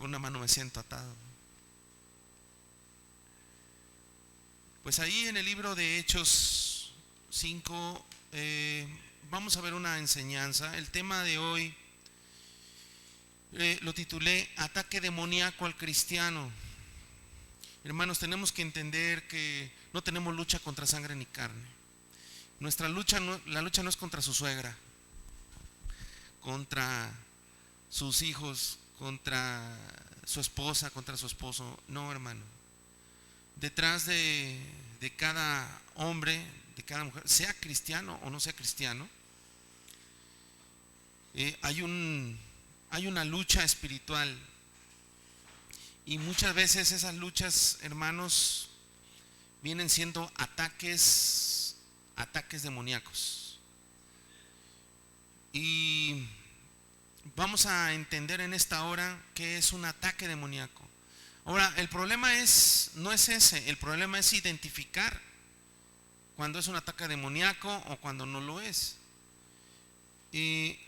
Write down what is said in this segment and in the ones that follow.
con una mano me siento atado. Pues ahí en el libro de Hechos 5 vamos a ver una enseñanza. El tema de hoy lo titulé Ataque demoníaco al cristiano. Hermanos, tenemos que entender que no tenemos lucha contra sangre ni carne. Nuestra lucha la lucha no es contra su suegra, contra sus hijos, contra su esposa, contra su esposo. No, hermano. Detrás de cada hombre, de cada mujer, sea cristiano o no sea cristiano, hay una lucha espiritual. Y muchas veces esas luchas, hermanos, vienen siendo ataques demoníacos. Y vamos a entender en esta hora qué es un ataque demoníaco. Ahora, el problema no es ese, el problema es identificar cuando es un ataque demoníaco o cuando no lo es. Y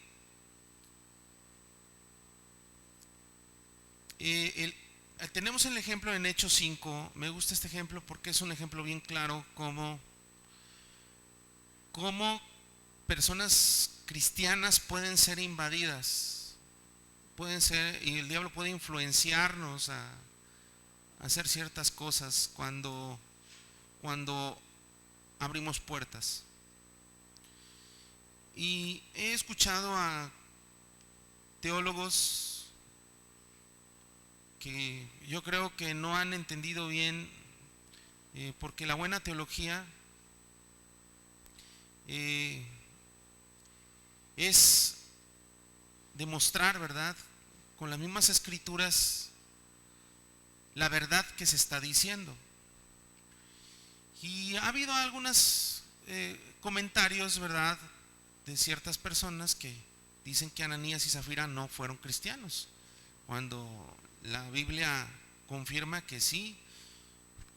tenemos el ejemplo en Hechos 5. Me gusta este ejemplo porque es un ejemplo bien claro cómo personas cristianas pueden ser invadidas, y el diablo puede influenciarnos a hacer ciertas cosas cuando abrimos puertas. Y he escuchado a teólogos que yo creo que no han entendido bien, porque la buena teología es demostrar, ¿verdad?, con las mismas escrituras la verdad que se está diciendo. Y ha habido algunos comentarios, ¿verdad?, de ciertas personas que dicen que Ananías y Zafira no fueron cristianos, cuando la Biblia confirma que sí,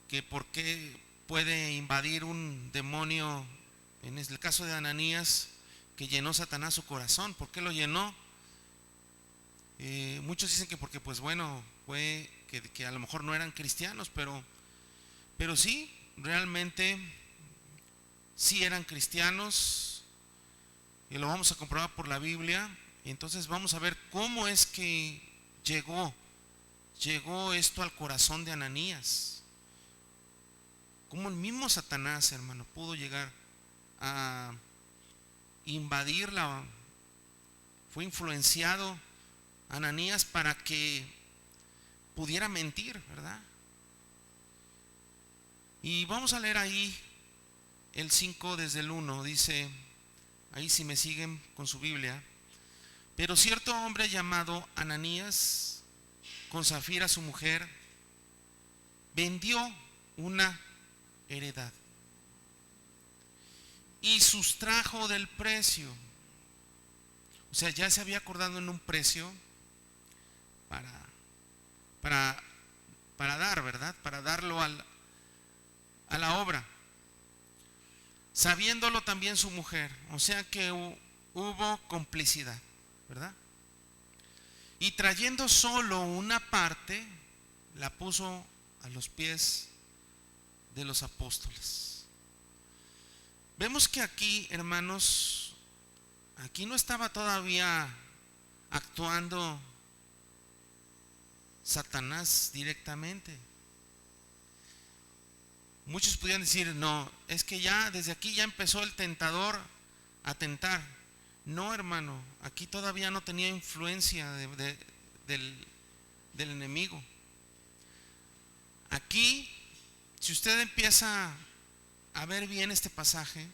que por qué puede invadir un demonio, en el caso de Ananías, que llenó Satanás su corazón. ¿Por qué lo llenó? Muchos dicen que porque, pues bueno, fue que a lo mejor no eran cristianos, pero sí, realmente sí eran cristianos, y lo vamos a comprobar por la Biblia. Y entonces vamos a ver cómo es que llegó esto al corazón de Ananías, cómo el mismo Satanás, hermano, pudo llegar a invadirla. Fue influenciado Ananías para que pudiera mentir, ¿verdad? Y vamos a leer ahí el 5 desde el 1, dice, ahí si me siguen con su Biblia: pero cierto hombre llamado Ananías, con Zafira su mujer, vendió una heredad y sustrajo del precio. O sea, ya se había acordado en un precio para dar, ¿verdad?, para darlo a la obra, sabiéndolo también su mujer. O sea que hubo complicidad, ¿verdad? Y trayendo solo una parte, la puso a los pies de los apóstoles. Vemos que aquí, hermanos, aquí no estaba todavía actuando Satanás directamente. Muchos pudieran decir, no, es que ya desde aquí ya empezó el tentador a tentar. No, hermano, aquí todavía no tenía influencia del enemigo. Aquí, si usted empieza a ver bien este pasaje,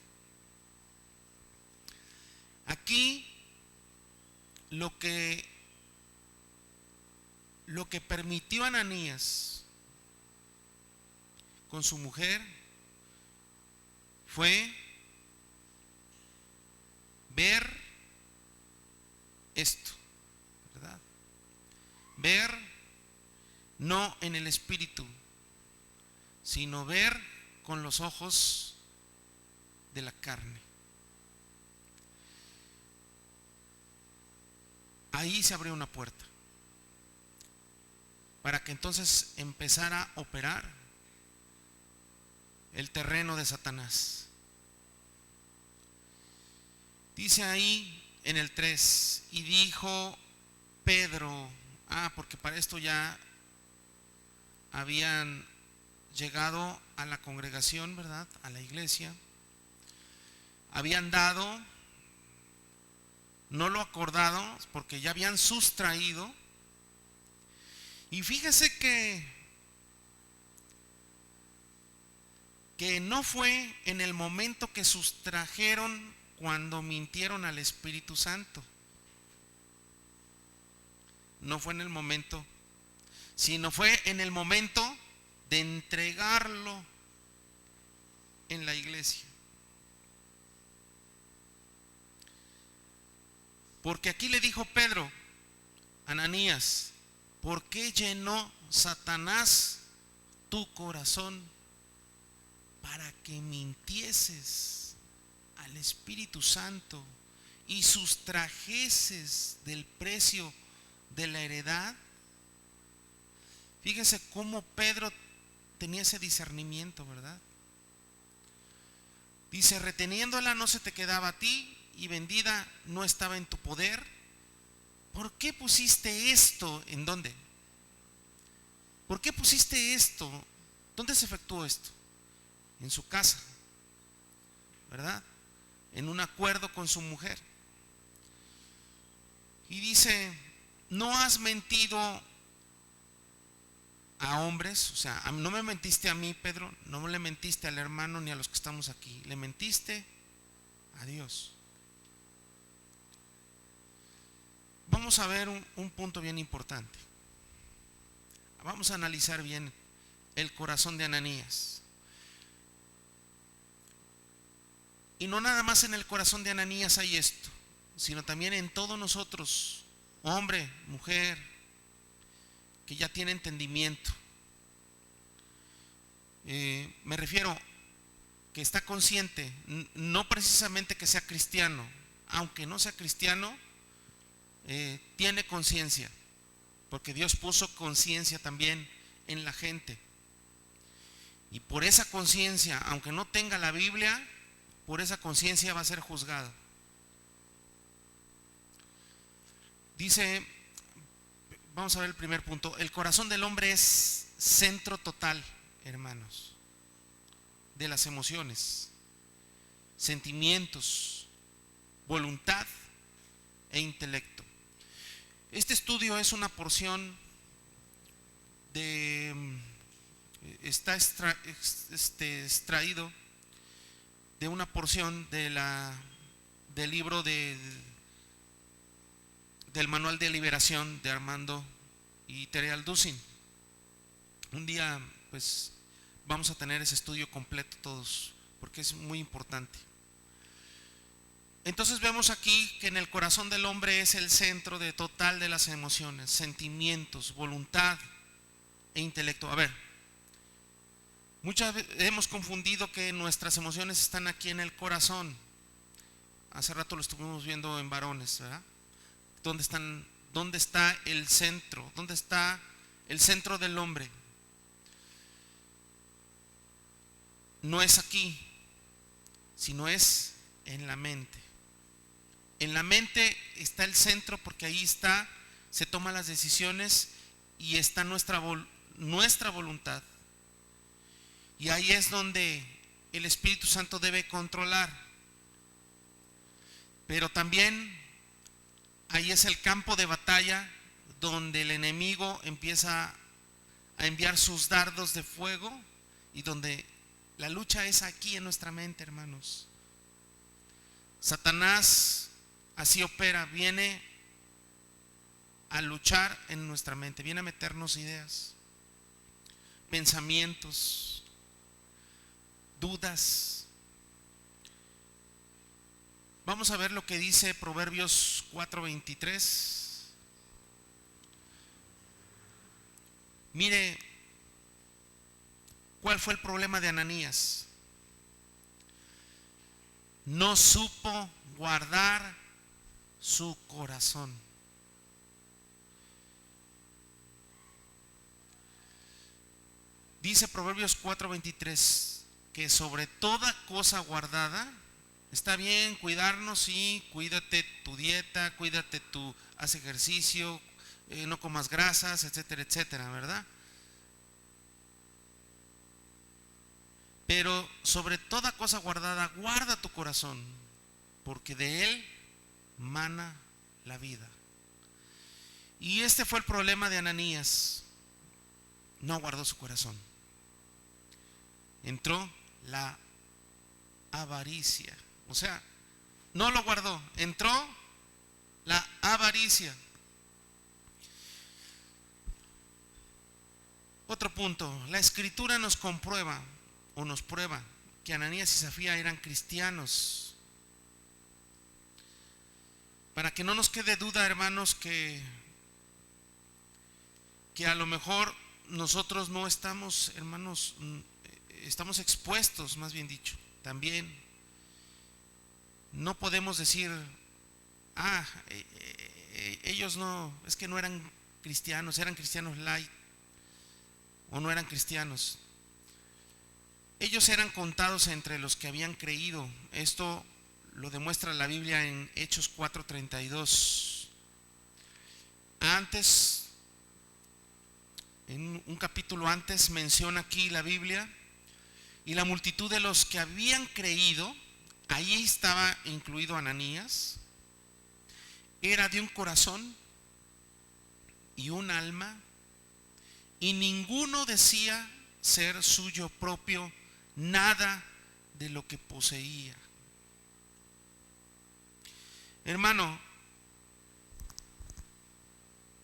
aquí lo que permitió Ananías con su mujer fue ver esto, ¿verdad? Ver no en el espíritu, sino ver con los ojos de la carne. Ahí se abrió una puerta. para que entonces empezara a operar el terreno de Satanás. Dice ahí en el 3, y dijo Pedro, porque para esto ya habían llegado a la congregación, ¿verdad? A la iglesia. Habían dado, no lo acordado, porque ya habían sustraído. Y fíjese que no fue en el momento que sustrajeron cuando mintieron al Espíritu Santo. No fue en el momento, sino fue en el momento de entregarlo en la iglesia. Porque aquí le dijo Pedro, Ananías, ¿por qué llenó Satanás tu corazón para que mintieses al Espíritu Santo y sustrajeses del precio de la heredad? Fíjese cómo Pedro tenía ese discernimiento, ¿verdad? Dice, reteniéndola no se te quedaba a ti y vendida no estaba en tu poder. ¿Por qué pusiste esto? ¿En dónde? ¿Por qué pusiste esto? ¿Dónde se efectuó esto? En su casa, ¿verdad? En un acuerdo con su mujer. Y dice, no has mentido a hombres, o sea, no me mentiste a mí, Pedro, no le mentiste al hermano ni a los que estamos aquí, le mentiste a Dios. Vamos a ver un punto bien importante. Vamos a analizar bien el corazón de Ananías. Y no nada más en el corazón de Ananías hay esto, sino también en todos nosotros, hombre, mujer, que ya tiene entendimiento. Me refiero que está consciente, no precisamente que sea cristiano, aunque no sea cristiano, tiene conciencia, porque Dios puso conciencia también en la gente. Y por esa conciencia, aunque no tenga la Biblia, por esa conciencia va a ser juzgado. Dice, vamos a ver el primer punto, el corazón del hombre es centro total, hermanos, de las emociones, sentimientos, voluntad e intelecto. Este estudio es una porción está extraído de una porción del libro del Manual de Liberación de Armando y Tere Alducin. Un día pues vamos a tener ese estudio completo todos, porque es muy importante. Entonces vemos aquí que en el corazón del hombre es el centro de total de las emociones, sentimientos, voluntad e intelecto. A ver, muchas veces hemos confundido que nuestras emociones están aquí en el corazón. Hace rato lo estuvimos viendo en varones, ¿verdad? ¿Dónde está el centro? ¿Dónde está el centro del hombre? No es aquí, sino es en la mente. En la mente está el centro, porque ahí se toman las decisiones y está nuestra voluntad. Y ahí es donde el Espíritu Santo debe controlar. Pero también ahí es el campo de batalla donde el enemigo empieza a enviar sus dardos de fuego y donde la lucha es aquí en nuestra mente, hermanos. Satanás así opera, viene a luchar en nuestra mente, viene a meternos ideas, pensamientos, dudas. Vamos a ver lo que dice Proverbios 4:23. Mire cuál fue el problema de Ananías. No supo guardar su corazón. Dice Proverbios 4:23 que sobre toda cosa guardada, está bien cuidarnos, sí, cuídate tu dieta, haz ejercicio, no comas grasas, etcétera, etcétera, ¿verdad? Pero sobre toda cosa guardada, guarda tu corazón, porque de él mana la vida. Y este fue el problema de Ananías. No guardó su corazón. Entró la avaricia. O sea, no lo guardó. Entró la avaricia. Otro punto. La escritura nos comprueba o nos prueba que Ananías y Zafira eran cristianos. Para que no nos quede duda, hermanos, que a lo mejor nosotros no estamos, hermanos, estamos expuestos, más bien dicho, también. No podemos decir, ellos no, es que no eran cristianos, eran cristianos light, o no eran cristianos. Ellos eran contados entre los que habían creído. Esto lo demuestra la Biblia en Hechos 4:32. Antes, en un capítulo antes, menciona aquí la Biblia, y la multitud de los que habían creído, ahí estaba incluido Ananías, era de un corazón y un alma, y ninguno decía ser suyo propio nada de lo que poseía. Hermano,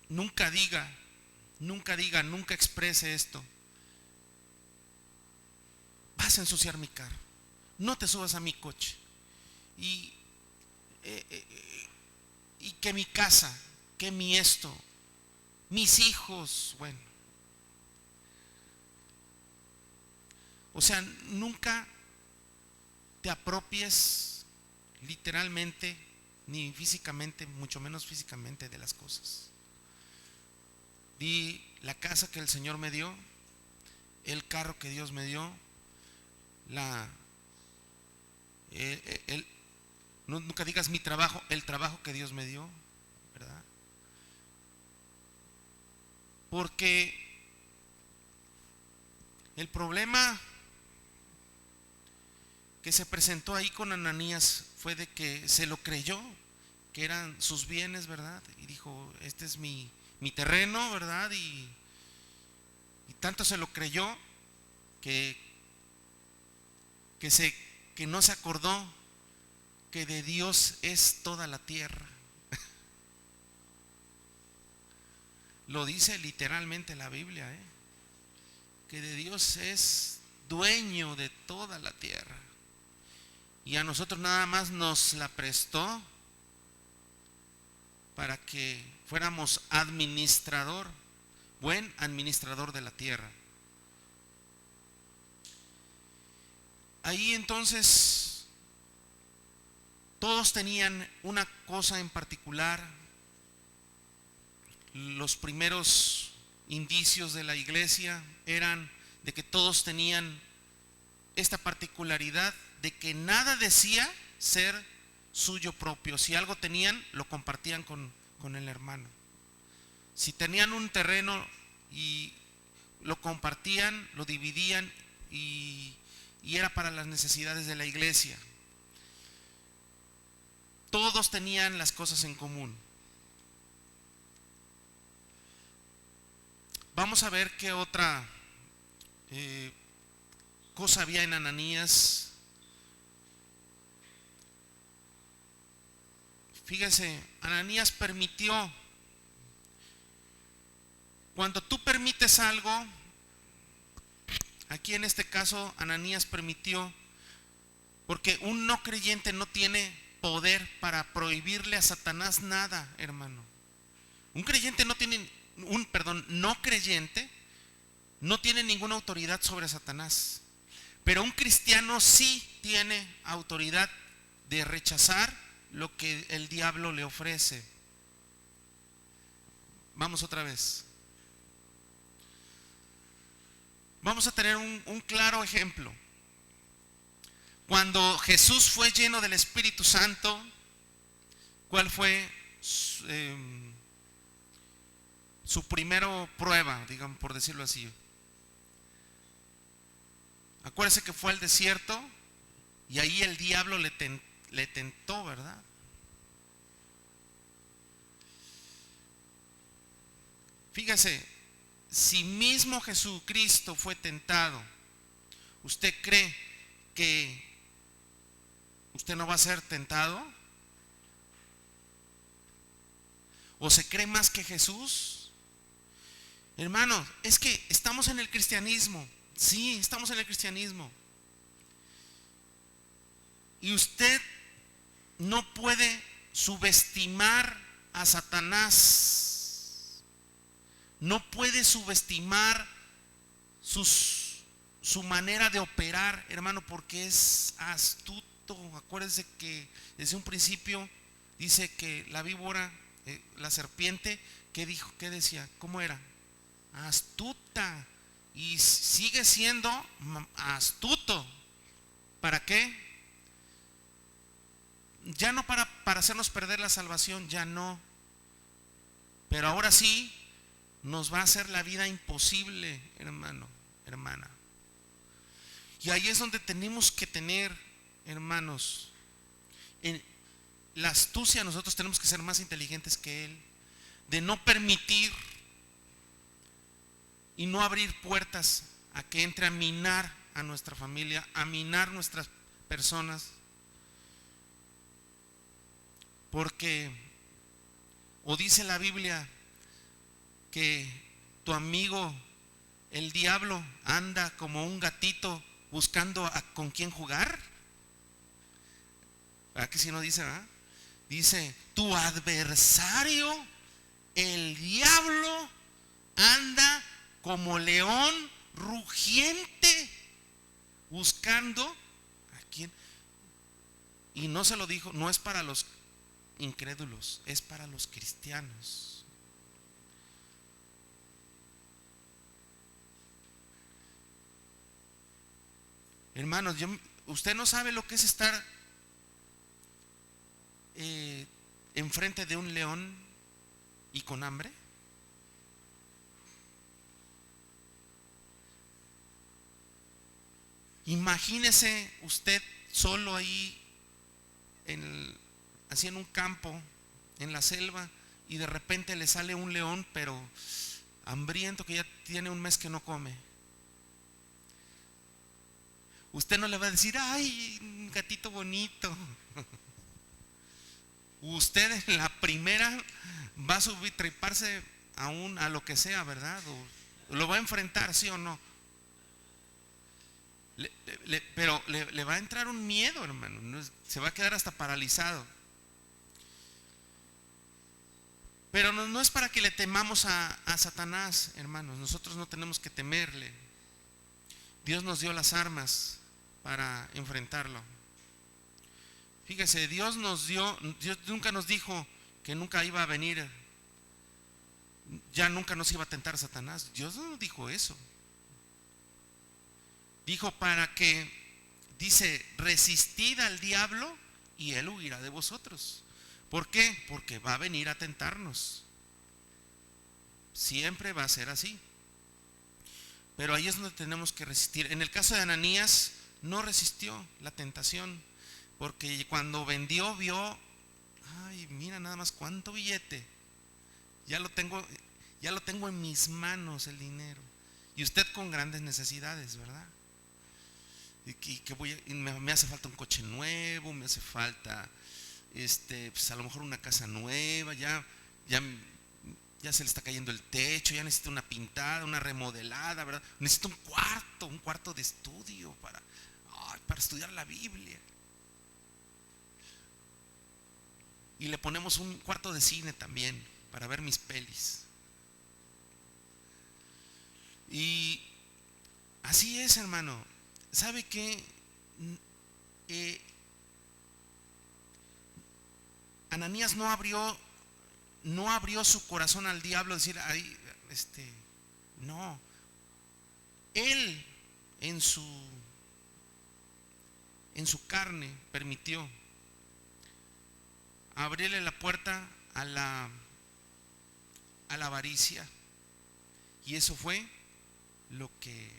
nunca exprese esto: vas a ensuciar mi carro, no te subas a mi coche, y que mi casa, que mi esto, mis hijos, bueno. O sea, nunca te apropies literalmente, ni físicamente, mucho menos físicamente, de las cosas. Di: la casa que el Señor me dio, el carro que Dios me dio, nunca digas mi trabajo, el trabajo que Dios me dio, ¿verdad? Porque el problema que se presentó ahí con Ananías fue de que se lo creyó, que eran sus bienes, ¿verdad? Y dijo: este es mi terreno, ¿verdad? Y tanto se lo creyó que no se acordó que de Dios es toda la tierra. Lo dice literalmente la Biblia, que de Dios es dueño de toda la tierra, y a nosotros nada más nos la prestó para que fuéramos buen administrador de la tierra. Ahí entonces todos tenían una cosa en particular. Los primeros indicios de la iglesia eran de que todos tenían esta particularidad de que nada decía ser suyo propio. Si algo tenían, lo compartían con el hermano. Si tenían un terreno, y lo compartían, lo dividían, y era para las necesidades de la iglesia. Todos tenían las cosas en común. Vamos a ver qué otra cosa había en Ananías. Fíjese, Ananías permitió. Cuando tú permites algo, aquí en este caso Ananías permitió, porque un no creyente no tiene poder para prohibirle a Satanás nada, hermano. No creyente no tiene ninguna autoridad sobre Satanás, pero un cristiano sí tiene autoridad de rechazar lo que el diablo le ofrece. Vamos otra vez. vamos a tener un claro ejemplo. Cuando Jesús fue lleno del Espíritu Santo, ¿cuál fue su primera prueba, digamos, por decirlo así? Acuérdese que fue al desierto y ahí el diablo le tentó, ¿verdad? Fíjese, si mismo Jesucristo fue tentado, ¿usted cree que usted no va a ser tentado? ¿O se cree más que Jesús? Hermano, es que estamos en el cristianismo. Sí, estamos en el cristianismo. Y usted no puede subestimar a Satanás. No puede subestimar su manera de operar, hermano, porque es astuto. Acuérdense que desde un principio dice que la víbora, la serpiente, ¿qué dijo? ¿Qué decía? ¿Cómo era? Astuta. Y sigue siendo astuto. ¿Para qué? Ya no para hacernos perder la salvación, ya no. Pero ahora sí nos va a hacer la vida imposible, hermano, hermana. Y ahí es donde tenemos que tener, hermanos, en la astucia. Nosotros tenemos que ser más inteligentes que él, de no permitir y no abrir puertas a que entre a minar a nuestra familia, a minar nuestras personas. Porque o dice la Biblia que tu amigo el diablo anda como un gatito buscando con quién jugar. ¿Verdad que si no dice, verdad? Dice, tu adversario el diablo anda como león rugiente buscando a quién. Y no se lo dijo, no es para los incrédulos, es para los cristianos. Hermanos, usted no sabe lo que es estar enfrente de un león y con hambre. Imagínese usted solo ahí así en un campo, en la selva, y de repente le sale un león, pero hambriento, que ya tiene un mes que no come. Usted no le va a decir, ay, un gatito bonito. Usted en la primera va a subir, treparse a lo que sea, ¿verdad? O lo va a enfrentar, ¿sí o no? Pero le va a entrar un miedo, hermano. Se va a quedar hasta paralizado. Pero no es para que le temamos a Satanás, hermanos. Nosotros no tenemos que temerle. Dios nos dio las armas para enfrentarlo. Fíjese, Dios nunca nos dijo que nunca iba a venir, ya nunca nos iba a tentar Satanás. Dios no dijo eso. Dijo para que, dice, resistid al diablo y él huirá de vosotros. ¿Por qué? Porque va a venir a tentarnos. Siempre va a ser así. Pero ahí es donde tenemos que resistir. En el caso de Ananías, no resistió la tentación, porque cuando vendió, vio, ay, mira nada más cuánto billete. Ya lo tengo en mis manos el dinero. Y usted con grandes necesidades, ¿verdad? Y me hace falta un coche nuevo, me hace falta pues a lo mejor una casa nueva, ya se le está cayendo el techo, ya necesita una pintada, una remodelada, ¿verdad? Necesita un cuarto de estudio para estudiar la Biblia. Y le ponemos un cuarto de cine también para ver mis pelis. Y así es, hermano. ¿Sabe qué? Ananías no abrió su corazón al diablo, decir, ay, no. Él en su carne permitió abrirle la puerta a la avaricia. Y eso fue lo que,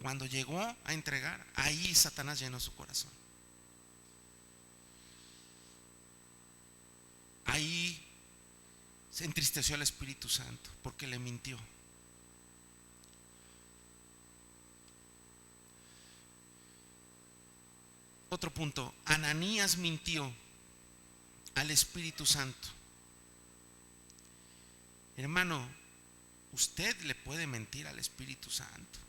cuando llegó a entregar, ahí Satanás llenó su corazón. Ahí se entristeció al Espíritu Santo porque le mintió. Otro punto, Ananías mintió al Espíritu Santo. Hermano, usted le puede mentir al Espíritu Santo.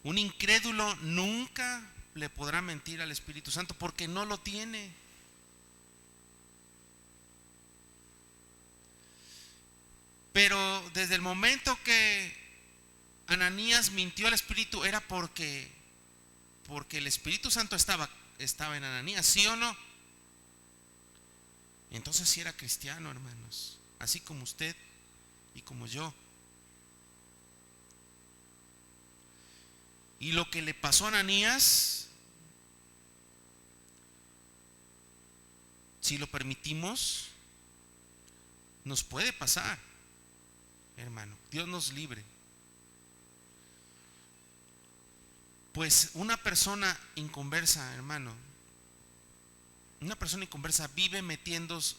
Un incrédulo nunca le podrá mentir al Espíritu Santo porque no lo tiene. Pero desde el momento que Ananías mintió al Espíritu era porque el Espíritu Santo estaba en Ananías, ¿sí o no? Entonces sí era cristiano, hermanos, así como usted y como yo. Y lo que le pasó a Ananías, si lo permitimos, nos puede pasar, hermano. Dios nos libre. Pues una persona inconversa, hermano, una persona inconversa vive metiéndose,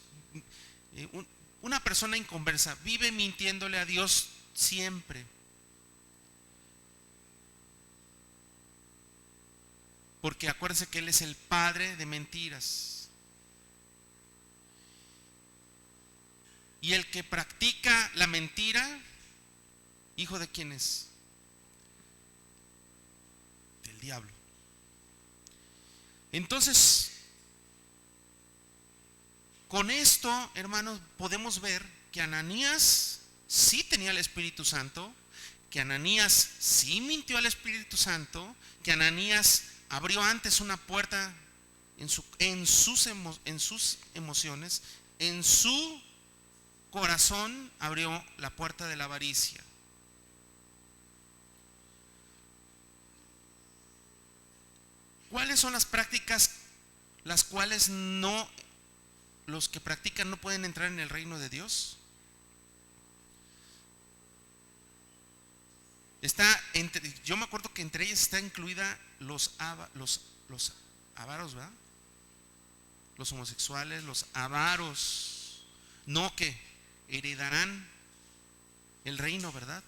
una persona inconversa vive mintiéndole a Dios siempre. Porque acuérdense que Él es el padre de mentiras. Y el que practica la mentira, ¿hijo de quién es? Del diablo. Entonces, con esto, hermanos, podemos ver que Ananías sí tenía el Espíritu Santo, que Ananías sí mintió al Espíritu Santo, que Ananías abrió antes una puerta en sus emociones, en su corazón abrió la puerta de la avaricia. ¿Cuáles son las prácticas las cuales los que practican no pueden entrar en el reino de Dios? Yo me acuerdo que entre ellas está incluida los avaros, ¿verdad? Los homosexuales, los avaros, no que heredarán el reino, ¿verdad?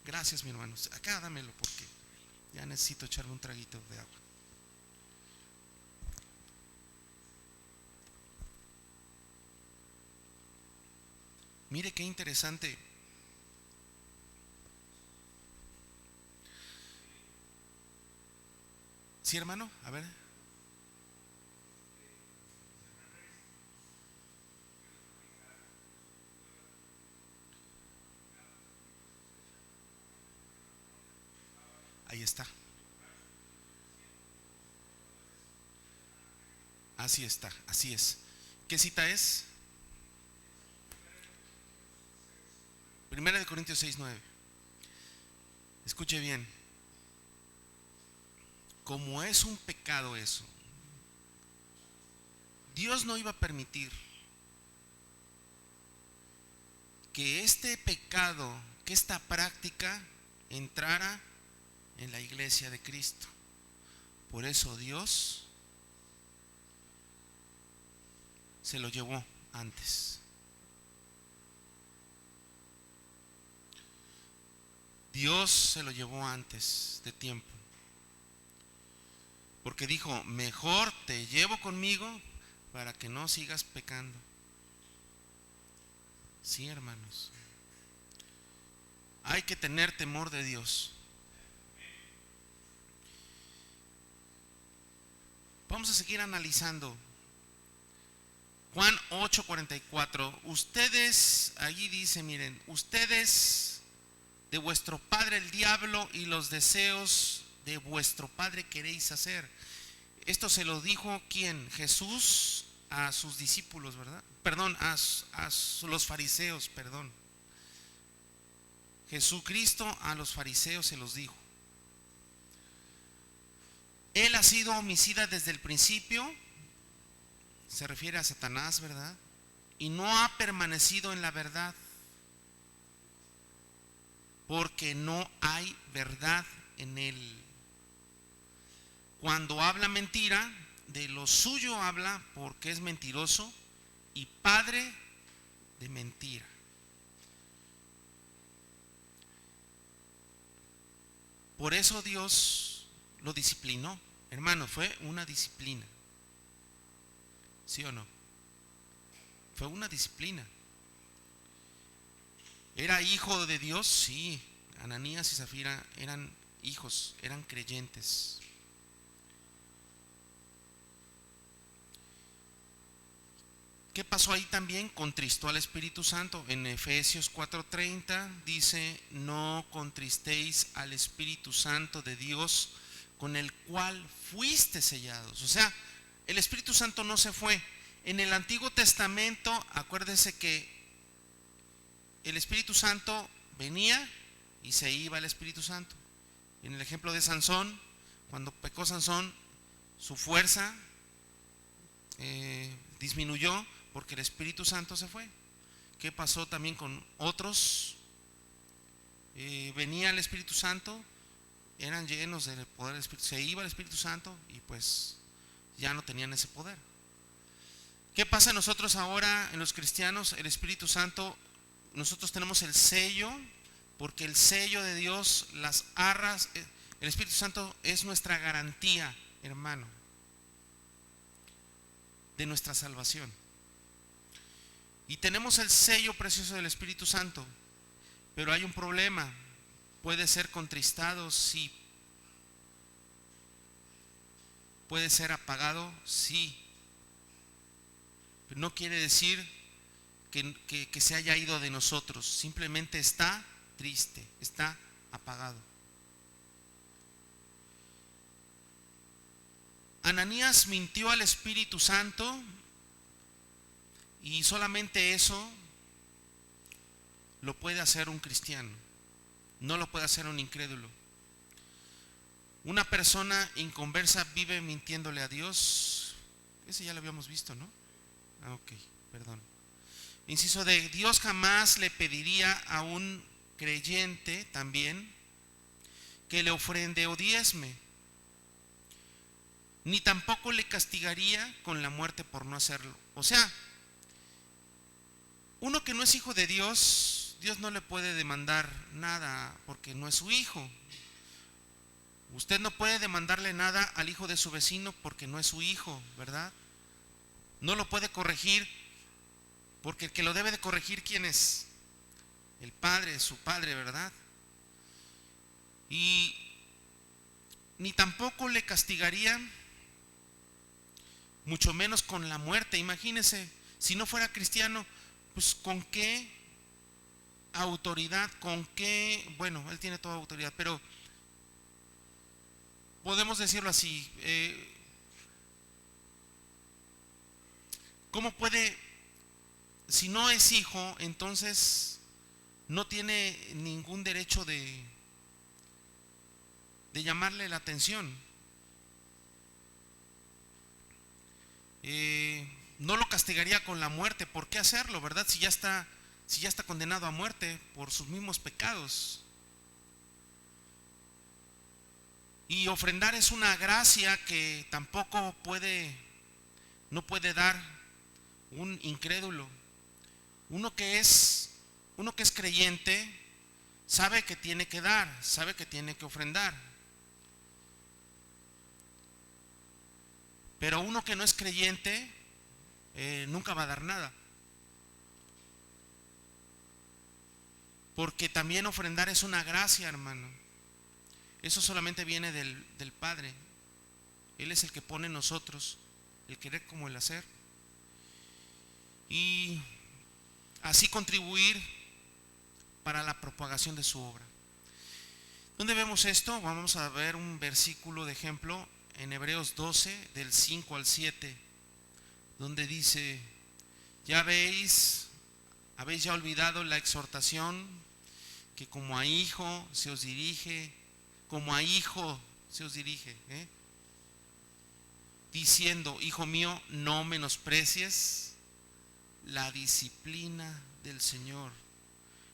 Gracias, mi hermano. Acá dámelo porque ya necesito echarme un traguito de agua. Mire qué interesante. ¿Sí, hermano? A ver. Ahí está. Así está, así es. ¿Qué cita es? 1 Corintios 6:9. Escuche bien. Como es un pecado eso, Dios no iba a permitir que este pecado, que esta práctica entrara en la iglesia de Cristo. Por eso Dios se lo llevó antes. Dios se lo llevó antes de tiempo. Porque dijo, mejor te llevo conmigo para que no sigas pecando. Sí, hermanos. Hay que tener temor de Dios. Vamos a seguir analizando. Juan 8:44. Ustedes, allí dice, miren, ustedes de vuestro padre el diablo y los deseos de vuestro padre queréis hacer. Esto se lo dijo ¿quién? Jesús a sus discípulos, ¿verdad? Perdón, a los fariseos, perdón. Jesucristo a los fariseos se los dijo: Él ha sido homicida desde el principio, se refiere a Satanás, ¿verdad? Y no ha permanecido en la verdad, porque no hay verdad en él. Cuando habla mentira, de lo suyo habla, porque es mentiroso y padre de mentira. Por eso Dios lo disciplinó. Hermano, fue una disciplina. ¿Sí o no? Fue una disciplina. ¿Era hijo de Dios? Sí. Ananías y Zafira eran hijos, eran creyentes. ¿Qué pasó ahí también? Contristó al Espíritu Santo. En Efesios 4:30 dice: no contristéis al Espíritu Santo de Dios, con el cual fuiste sellados. O sea, el Espíritu Santo no se fue. En el Antiguo Testamento, acuérdese que el Espíritu Santo venía y se iba el Espíritu Santo. En el ejemplo de Sansón, cuando pecó Sansón, su fuerza disminuyó porque el Espíritu Santo se fue. ¿Qué pasó también con otros? Venía el Espíritu Santo, eran llenos del poder del Espíritu, se iba el Espíritu Santo y pues ya no tenían ese poder. ¿Qué pasa nosotros ahora en los cristianos? El Espíritu Santo, nosotros tenemos el sello, porque el sello de Dios, las arras, el Espíritu Santo es nuestra garantía, hermano, de nuestra salvación. Y tenemos el sello precioso del Espíritu Santo, pero hay un problema. Puede ser contristado, sí. Puede ser apagado, sí. Pero no quiere decir que se haya ido de nosotros. Simplemente está triste, está apagado. Ananías mintió al Espíritu Santo, y solamente eso lo puede hacer un cristiano, no lo puede hacer un incrédulo. Una persona inconversa vive mintiéndole a Dios. Ese ya lo habíamos visto, ¿no? Ok, perdón. Inciso D: Dios jamás le pediría a un creyente también que le ofrende o diezme, ni tampoco le castigaría con la muerte por no hacerlo. O sea, uno que no es hijo de Dios, Dios no le puede demandar nada porque no es su hijo. Usted no puede demandarle nada al hijo de su vecino porque no es su hijo, ¿verdad? No lo puede corregir porque el que lo debe de corregir, ¿quién es? El padre, su padre, ¿verdad? Y ni tampoco le castigaría, mucho menos con la muerte. Imagínese, si no fuera cristiano, pues con qué autoridad, con qué, bueno, él tiene toda autoridad, pero podemos decirlo así, ¿cómo puede, si no es hijo, entonces no tiene ningún derecho de llamarle la atención? No lo castigaría con la muerte. ¿Por qué hacerlo, verdad? Si ya está condenado a muerte por sus mismos pecados. Y ofrendar es una gracia que tampoco no puede dar un incrédulo. Uno que es creyente sabe que tiene que dar, sabe que tiene que ofrendar. Pero uno que no es creyente nunca va a dar nada. Porque también ofrendar es una gracia, hermano. Eso solamente viene del Padre. Él es el que pone en nosotros el querer como el hacer. Y así contribuir para la propagación de su obra. ¿Dónde vemos esto? Vamos a ver un versículo de ejemplo en Hebreos 12, del 5 al 7, donde dice: ya habéis ya olvidado la exhortación que como a hijo se os dirige, como a hijo se os dirige, diciendo: hijo mío, no menosprecies la disciplina del Señor,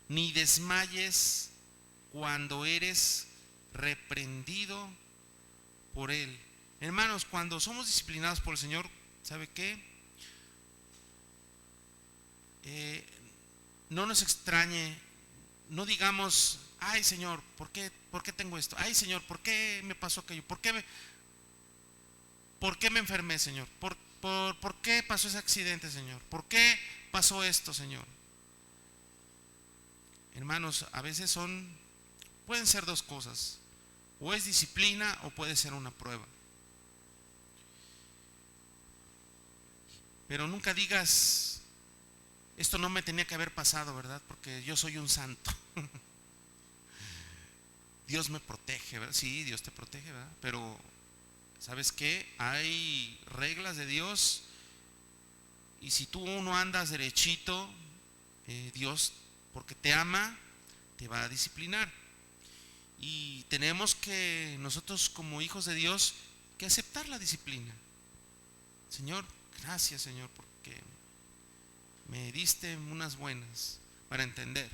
ni desmayes cuando eres reprendido por Él. Hermanos, cuando somos disciplinados por el Señor, ¿sabe qué? No nos extrañe, no digamos: ay Señor, ¿por qué tengo esto? Ay Señor, ¿por qué me pasó aquello? ¿Por qué me enfermé, Señor? ¿Por qué pasó ese accidente, Señor? ¿Por qué pasó esto, Señor? Hermanos, a veces pueden ser dos cosas: o es disciplina o puede ser una prueba. Pero nunca digas: esto no me tenía que haber pasado, ¿verdad? Porque yo soy un santo. Dios me protege, ¿verdad? Sí, Dios te protege, ¿verdad? Pero ¿sabes qué? Hay reglas de Dios, y si tú no andas derechito, Dios, porque te ama, te va a disciplinar. Y tenemos que, nosotros como hijos de Dios, que aceptar la disciplina. Señor, gracias, Señor, porque me diste unas buenas para entender.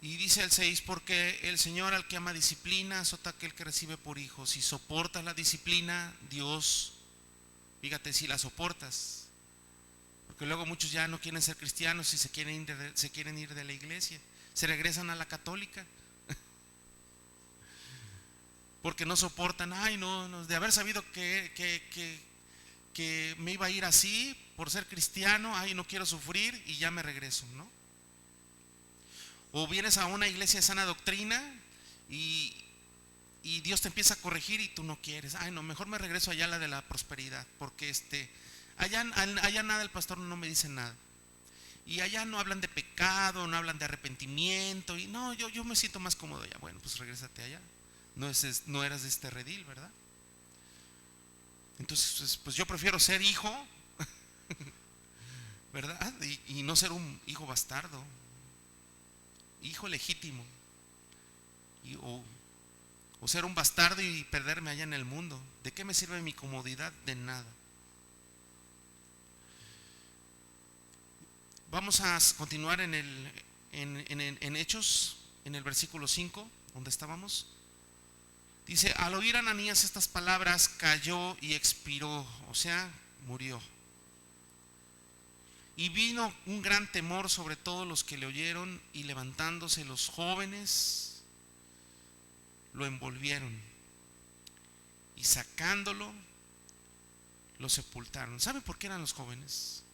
Y dice el 6: porque el Señor al que ama disciplina, azota a aquel que recibe por hijo. Si soportas la disciplina, Dios, fíjate, si la soportas, porque luego muchos ya no quieren ser cristianos y se quieren ir de la iglesia, se regresan a la católica, porque no soportan. Ay, no, de haber sabido que me iba a ir así por ser cristiano, ay, no quiero sufrir y ya me regreso, ¿no? O vienes a una iglesia de sana doctrina y Dios te empieza a corregir y tú no quieres. Ay, no, mejor me regreso allá a la de la prosperidad, porque allá nada, el pastor no me dice nada. Y allá no hablan de pecado, no hablan de arrepentimiento. Y no, yo me siento más cómodo allá. Bueno, pues regrésate allá. No eras de este redil, ¿verdad? Entonces, pues yo prefiero ser hijo, ¿verdad? Y no ser un hijo bastardo, hijo legítimo. O ser un bastardo y perderme allá en el mundo. ¿De qué me sirve mi comodidad? De nada. Vamos a continuar en Hechos, en el versículo 5, donde estábamos. Dice: al oír Ananías estas palabras, cayó y expiró, o sea, murió. Y vino un gran temor sobre todos los que le oyeron, y levantándose los jóvenes, lo envolvieron, y sacándolo, lo sepultaron. ¿Sabe por qué eran los jóvenes?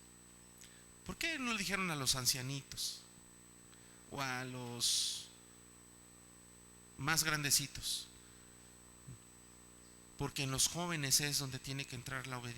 ¿Por qué no le dijeron a los ancianitos o a los más grandecitos? Porque en los jóvenes es donde tiene que entrar la obediencia.